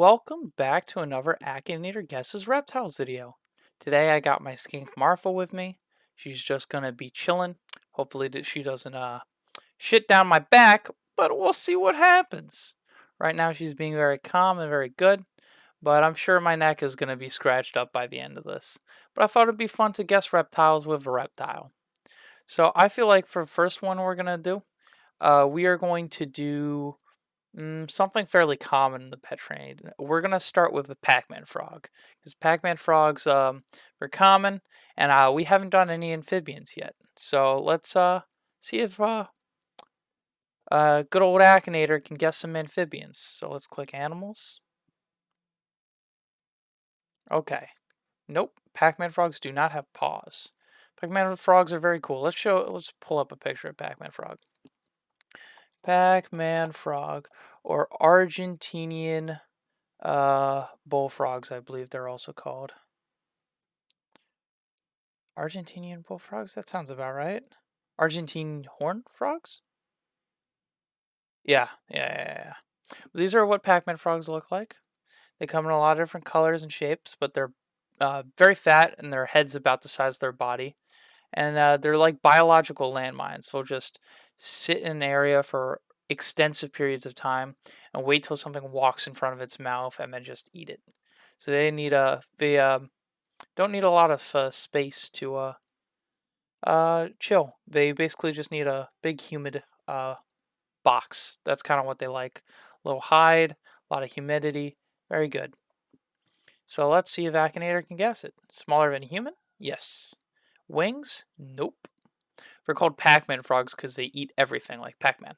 Welcome back to another Akinator Guesses Reptiles video. Today I got my skink Marfa with me. She's just gonna be chilling. Hopefully she doesn't shit down my back, but we'll see what happens. Right now she's being very calm and very good, but I'm sure my neck is gonna be scratched up by the end of this. But I thought it'd be fun to guess reptiles with a reptile. So I feel like for the first one we're gonna do, we are going to do something fairly common in the pet trade. We're gonna start with a Pac-Man frog because Pac-Man frogs are common, and we haven't done any amphibians yet. So let's see if good old Akinator can guess some amphibians. So let's click animals. Okay, nope. Pac-Man frogs do not have paws. Pac-Man frogs are very cool. Let's pull up a picture of Pac-Man frog. Pac-Man frog or Argentinian bullfrogs, I believe they're also called. Argentinian bullfrogs? That sounds about right. Argentine horn frogs? Yeah. These are what Pac-Man frogs look like. They come in a lot of different colors and shapes, but they're very fat and their head's about the size of their body. And they're like biological landmines. They'll just sit in an area for extensive periods of time and wait till something walks in front of its mouth and then just eat it. So they don't need a lot of space to chill. They basically just need a big humid box. That's kind of what they like. A little hide, a lot of humidity. Very good. So let's see if Akinator can guess it. Smaller than a human? Yes. Wings? Nope. They're called Pac-Man frogs because they eat everything like Pac-Man.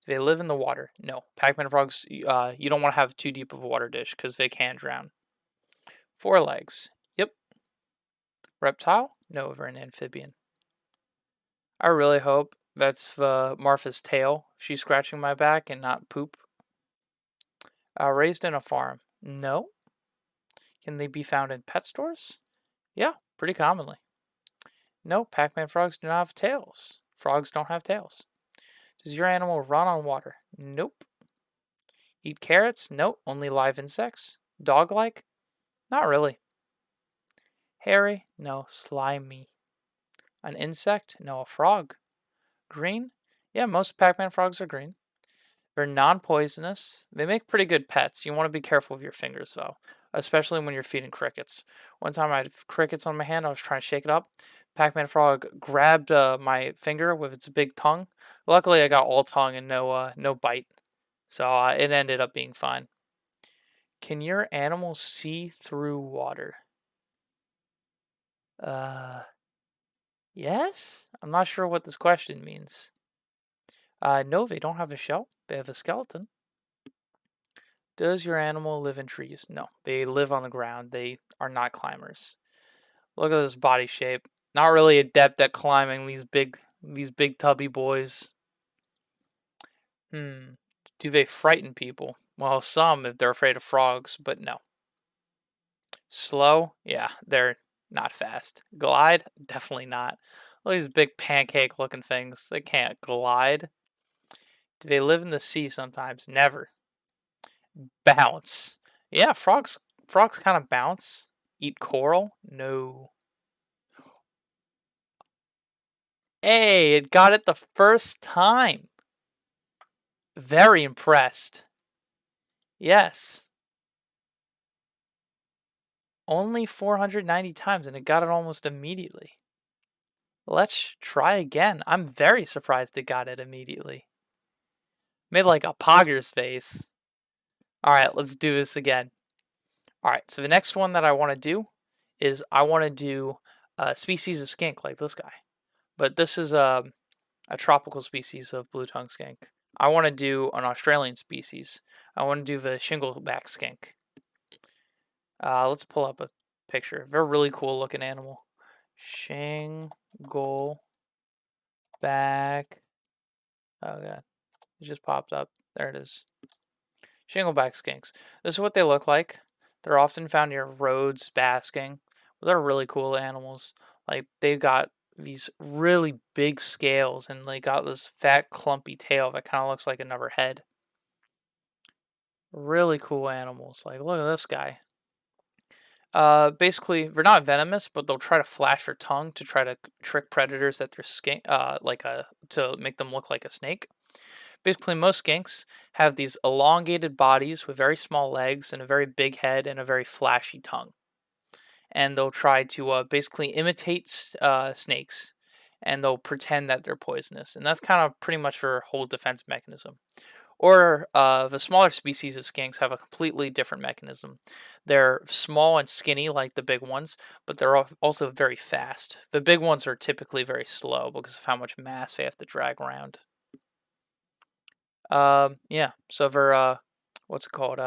They live in the water. No. Pac-Man frogs, you don't want to have too deep of a water dish because they can drown. 4 legs. Yep. Reptile? No, they're an amphibian. I really hope that's Martha's tail. She's scratching my back and not poop. Raised in a farm. No. Can they be found in pet stores? Yeah, pretty commonly. No, Pac-Man frogs do not have tails. Frogs don't have tails. Does your animal run on water? Nope. Eat carrots? Nope, only live insects. Dog-like? Not really. Hairy? No, slimy. An insect? No, a frog. Green? Yeah, most Pac-Man frogs are green. They're non-poisonous. They make pretty good pets. You want to be careful with your fingers, though, especially when you're feeding crickets. One time I had crickets on my hand. I was trying to shake it up. Pac-Man frog grabbed my finger with its big tongue. Luckily, I got all tongue and no bite, so it ended up being fine. Can your animal see through water? Yes? I'm not sure what this question means. No, they don't have a shell. They have a skeleton. Does your animal live in trees? No, they live on the ground. They are not climbers. Look at this body shape. Not really adept at climbing these big tubby boys. Do they frighten people? Well, some if they're afraid of frogs, but no. Slow? Yeah, they're not fast. Glide? Definitely not. Look at these big pancake looking things. They can't glide. Do they live in the sea sometimes? Never. Bounce. Yeah, frogs kind of bounce. Eat coral? No. Hey, it got it the first time. Very impressed. Yes. Only 490 times and it got it almost immediately. Let's try again. I'm very surprised it got it immediately. Made like a Pogger's face. Alright, let's do this again. Alright, so the next one that I want to do is I want to do a species of skink like this guy. But this is a tropical species of blue-tongued skink. I want to do an Australian species. I want to do the shingleback skink. Let's pull up a picture. They're a really cool looking animal. Shingleback. Oh god, it just popped up. There it is. Shingleback skinks. This is what they look like. They're often found near roads basking. They're really cool animals. Like they've got these really big scales and they got this fat clumpy tail that kind of looks like another head. Really cool animals. Like, look at this guy. Basically, they're not venomous, but they'll try to flash their tongue to try to trick predators at their skin, to make them look like a snake. Basically, most skinks have these elongated bodies with very small legs and a very big head and a very flashy tongue. And they'll try to basically imitate snakes, and they'll pretend that they're poisonous. And that's kind of pretty much their whole defense mechanism. Or the smaller species of skinks have a completely different mechanism. They're small and skinny like the big ones, but they're also very fast. The big ones are typically very slow because of how much mass they have to drag around. Yeah, so they're, what's it called?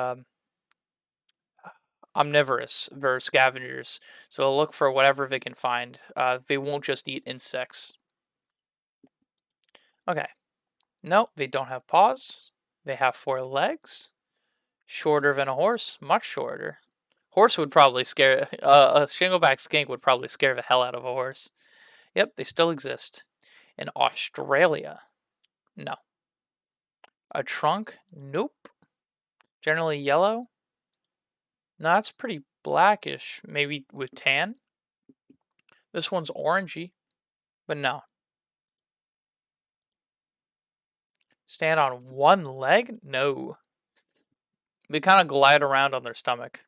Omnivorous. They're scavengers. So they'll look for whatever they can find. They won't just eat insects. Okay. No, they don't have paws. They have 4 legs. Shorter than a horse, much shorter. Horse would probably scare a shingleback skink would probably scare the hell out of a horse. Yep, they still exist. In Australia, no. A trunk, nope. Generally yellow. No, that's pretty blackish, maybe with tan. This one's orangey, but no. Stand on one leg? No. They kind of glide around on their stomach.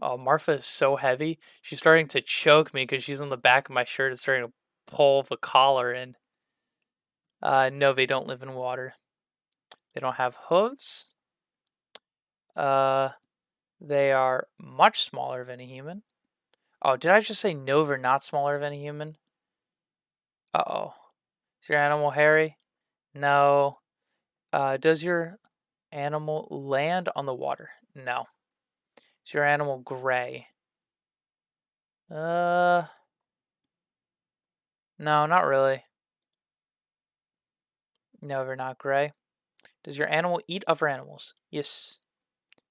Oh, Martha is so heavy. She's starting to choke me because she's on the back of my shirt and starting to pull the collar in. No, they don't live in water. They don't have hooves. Uh, they are much smaller than a human. Oh, did I just say no, they're not smaller than a human? Uh-oh. Is your animal hairy? No. Does your animal land on the water? No. Is your animal gray? No, not really. No, they're not gray. Does your animal eat other animals? Yes.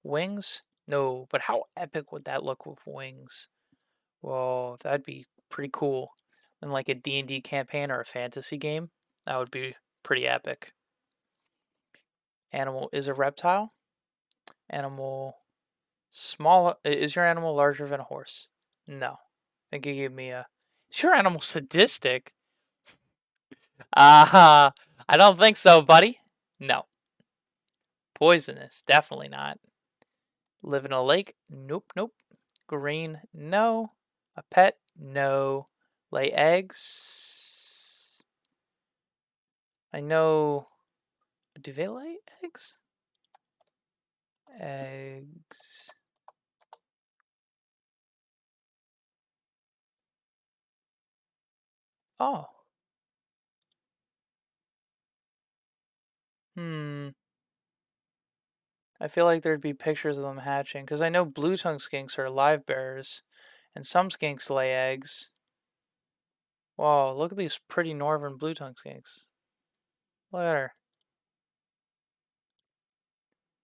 Wings? No, but how epic would that look with wings? Whoa, that'd be pretty cool. In like a D&D campaign or a fantasy game, that would be pretty epic. Animal is a reptile. Animal small. Is your animal larger than a horse? No. I think you gave me a. Is your animal sadistic? I don't think so, buddy. No. Poisonous? Definitely not. Live in a lake? Nope, nope. Green? No. A pet? No. Lay eggs? I know. Do they lay eggs? Eggs. Oh. Hmm. I feel like there'd be pictures of them hatching because I know blue tongue skinks are live bearers, and some skinks lay eggs. Wow, look at these pretty northern blue tongue skinks. Look at her.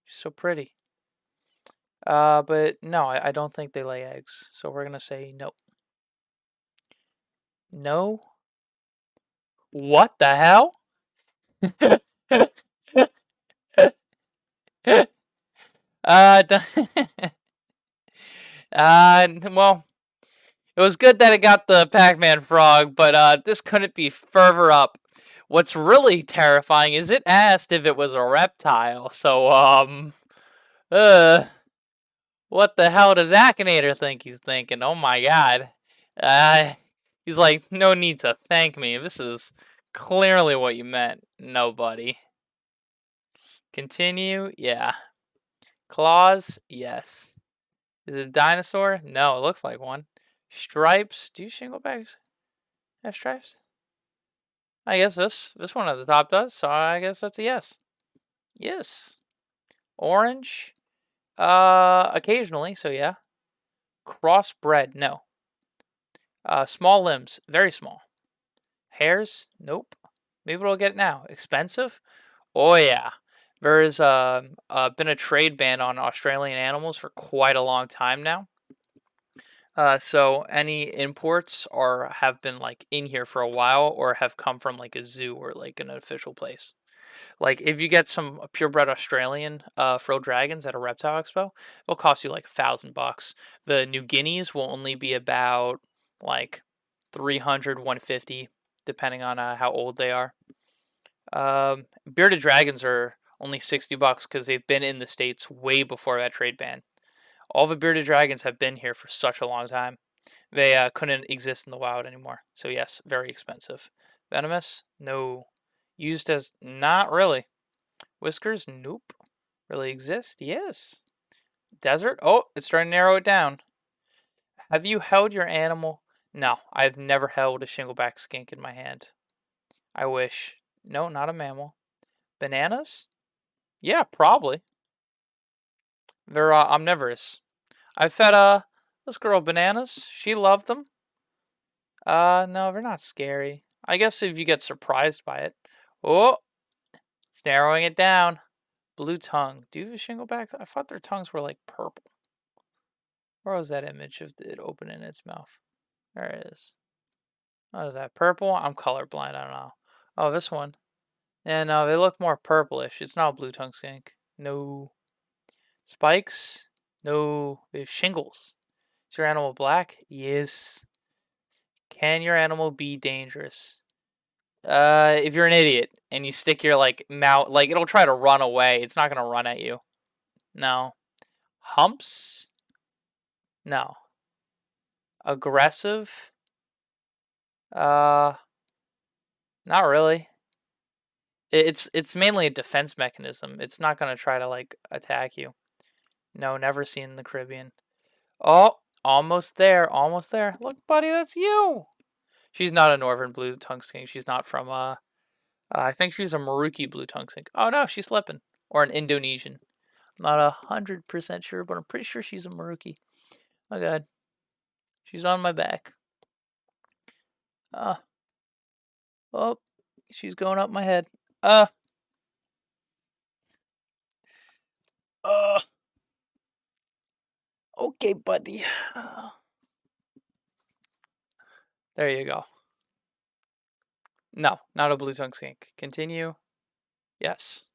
She's so pretty. But no, I don't think they lay eggs. So we're gonna say no. No. What the hell? uh, well, it was good that it got the Pac-Man frog, but this couldn't be further up. What's really terrifying is it asked if it was a reptile. So, uh, what the hell does Akinator think he's thinking? Oh my god. Uh, he's like, no need to thank me. This is clearly what you meant. Nobody. Continue? Yeah. Claws? Yes. Is it a dinosaur? No, it looks like one. Stripes? Do shinglebacks have stripes? I guess this one at the top does, so I guess that's a yes. Yes. Orange? Occasionally, so yeah. Crossbred? No. Small limbs? Very small. Hairs? Nope. Maybe we'll get it now. Expensive? Oh yeah. There's been a trade ban on Australian animals for quite a long time now. So any imports have been like in here for a while or have come from like a zoo or like an official place. Like if you get some purebred Australian frilled dragons at a reptile expo, it'll cost you like $1,000. The New Guineas will only be about like 300, 150, depending on how old they are. Bearded dragons are only $60 because they've been in the States way before that trade ban. All the bearded dragons have been here for such a long time. They couldn't exist in the wild anymore. So yes, very expensive. Venomous? No. Used as not really. Whiskers? Nope. Really exist? Yes. Desert? Oh, it's starting to narrow it down. Have you held your animal? No, I've never held a shingleback skink in my hand. I wish. No, not a mammal. Bananas? Yeah, probably. They're omnivorous. I fed this girl bananas. She loved them. No, they're not scary. I guess if you get surprised by it. Oh, it's narrowing it down. Blue tongue. Do you have a shingleback? I thought their tongues were like purple. Where was that image of it opening its mouth? There it is. What is that? Purple? I'm colorblind. I don't know. Oh, this one. Yeah, no, they look more purplish. It's not a blue tongue skink. No. Spikes? No. They have shingles. Is your animal black? Yes. Can your animal be dangerous? If you're an idiot and you stick your like mouth, like it'll try to run away. It's not gonna run at you. No. Humps? No. Aggressive? Uh, not really. It's mainly a defense mechanism. It's not gonna try to like attack you. No, never seen in the Caribbean. Oh, almost there, almost there. Look, buddy, that's you. She's not a northern blue tongue skink. She's not from I think she's a Maruki blue tongue skink. Oh no, she's slipping. Or an Indonesian. I'm not 100% sure, but I'm pretty sure she's a Maruki. Oh god. She's on my back. Oh, she's going up my head. Uh, okay, buddy. There you go. No, not a blue tongue skink. Continue. Yes.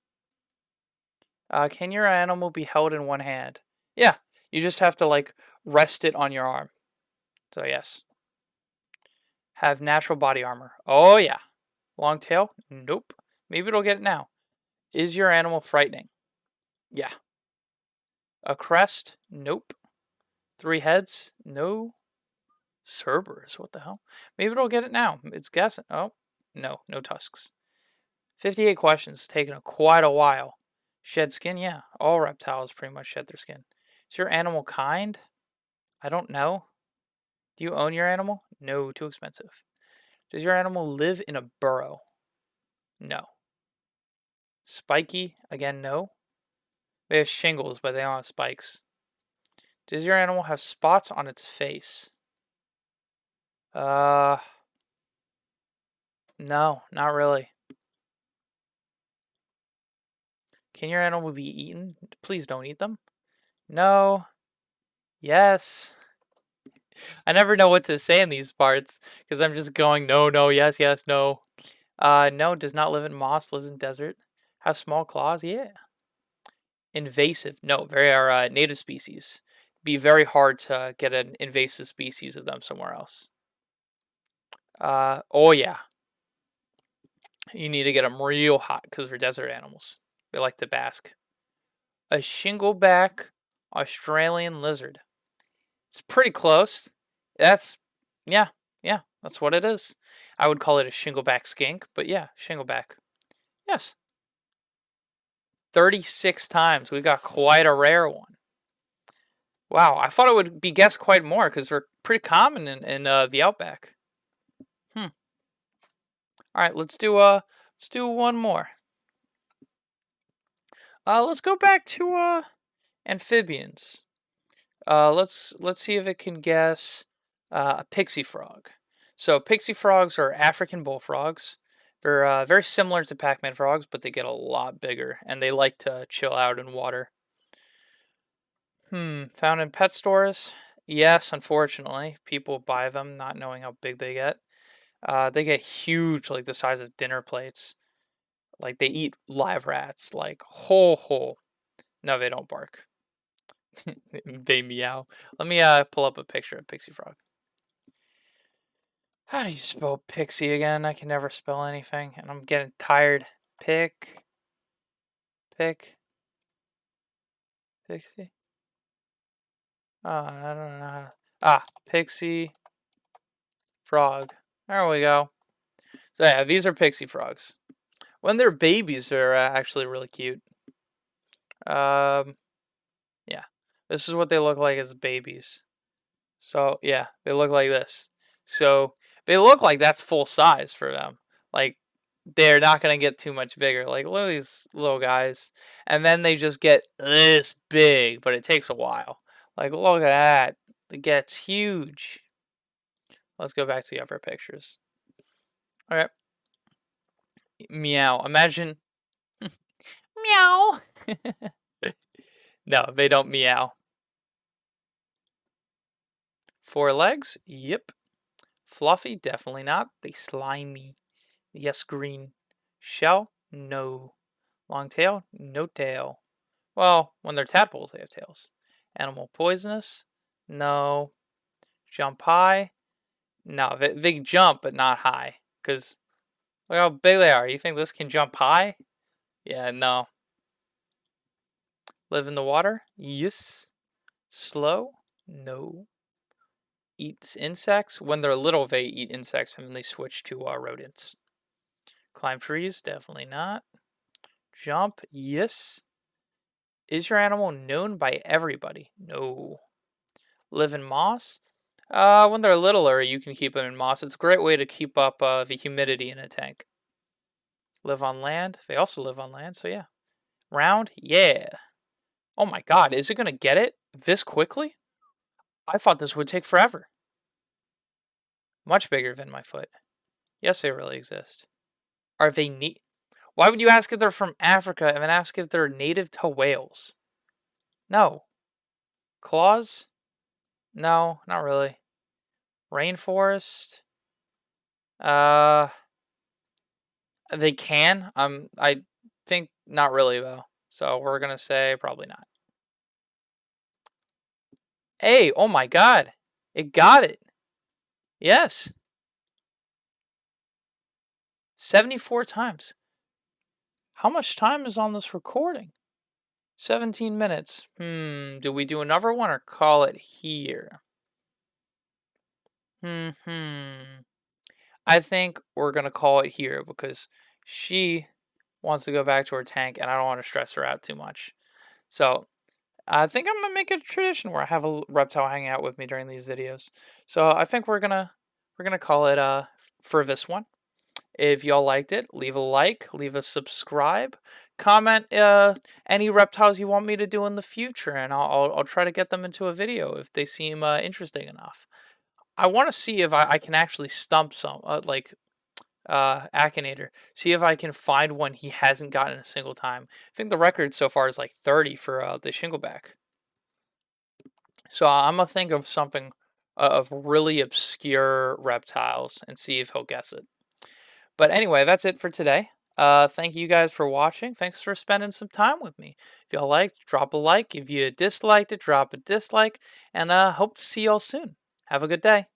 Can your animal be held in one hand? Yeah, you just have to like rest it on your arm. So yes. Have natural body armor. Oh yeah. Long tail? Nope. Maybe it'll get it now. Is your animal frightening? Yeah. A crest? Nope. 3 heads? No. Cerberus? What the hell? Maybe it'll get it now. It's guessing. Oh, no. No tusks. 58 questions. Taking quite a while. Shed skin? Yeah. All reptiles pretty much shed their skin. Is your animal kind? I don't know. Do you own your animal? No. Too expensive. Does your animal live in a burrow? No. Spiky? Again, no. They have shingles, but they don't have spikes. Does your animal have spots on its face? No, not really. Can your animal be eaten? Please don't eat them. No. Yes. I never know what to say in these parts because I'm just going no, no, yes, yes, no. No, does not live in moss, lives in desert. Have small claws? Yeah. Invasive? No, they are native species. Be very hard to get an invasive species of them somewhere else. Oh yeah. You need to get them real hot because they're desert animals. They like to bask. A shingleback Australian lizard. It's pretty close. That's, yeah, that's what it is. I would call it a shingleback skink, but yeah, shingleback. Yes. 36 times. We got quite a rare one. Wow, I thought it would be guessed quite more because they're pretty common in the outback. All right, let's do one more. Let's go back to amphibians. Let's see if it can guess a pixie frog. So pixie frogs are African bullfrogs. They're very similar to Pac-Man frogs, but they get a lot bigger, and they like to chill out in water. Found in pet stores? Yes, unfortunately. People buy them not knowing how big they get. They get huge, like the size of dinner plates. Like they eat live rats, like whole. No, they don't bark. They meow. Let me pull up a picture of pixie frog. How do you spell pixie again? I can never spell anything, and I'm getting tired. Pick, pixie. Oh, I don't know how to. Pixie frog. There we go. So yeah, these are pixie frogs. When they're babies, they're actually really cute. Yeah, this is what they look like as babies. So yeah, they look like this. So they look like that's full size for them. Like they're not gonna get too much bigger. Like look at these little guys, and then they just get this big, but it takes a while. Like look at that, it gets huge. Let's go back to the upper pictures. All right, meow. Imagine meow. No, they don't meow. 4 legs? Yep. Fluffy? Definitely not. They slimy. Yes, green. Shell? No. Long tail? No tail. Well, when they're tadpoles, they have tails. Animal poisonous? No. Jump high? No, they jump, but not high. Because look how big they are. You think this can jump high? Yeah, no. Live in the water? Yes. Slow? No. Eats insects? When they're little, they eat insects and then they switch to rodents. Climb trees? Definitely not. Jump? Yes. Is your animal known by everybody? No. Live in moss? When they're littler, you can keep them in moss. It's a great way to keep up the humidity in a tank. Live on land? They also live on land, so yeah. Round? Yeah. Oh my god, is it going to get it this quickly? I thought this would take forever. Much bigger than my foot. Yes, they really exist. Are they neat? Why would you ask if they're from Africa and then ask if they're native to Wales? No. Claws? No, not really. Rainforest? Uh, they can. I think not really though. So we're gonna say probably not. Hey, oh my god, it got it. Yes, 74 times. How much time is on this recording? 17 minutes. Do we do another one or call it here? I think we're gonna call it here because she wants to go back to her tank and I don't want to stress her out too much. So I think I'm gonna make it a tradition where I have a reptile hanging out with me during these videos. So I think we're gonna call it for this one. If y'all liked it, leave a like, leave a subscribe, comment any reptiles you want me to do in the future, and I'll try to get them into a video if they seem interesting enough. I want to see if I can actually stump some Akinator. See if I can find one he hasn't gotten a single time. I think the record so far is like 30 for the shingleback. So I'm gonna think of something of really obscure reptiles and see if he'll guess it. But anyway, that's it for today. Thank you guys for watching. Thanks for spending some time with me. If y'all liked, drop a like. If you disliked it, drop a dislike. And hope to see y'all soon. Have a good day.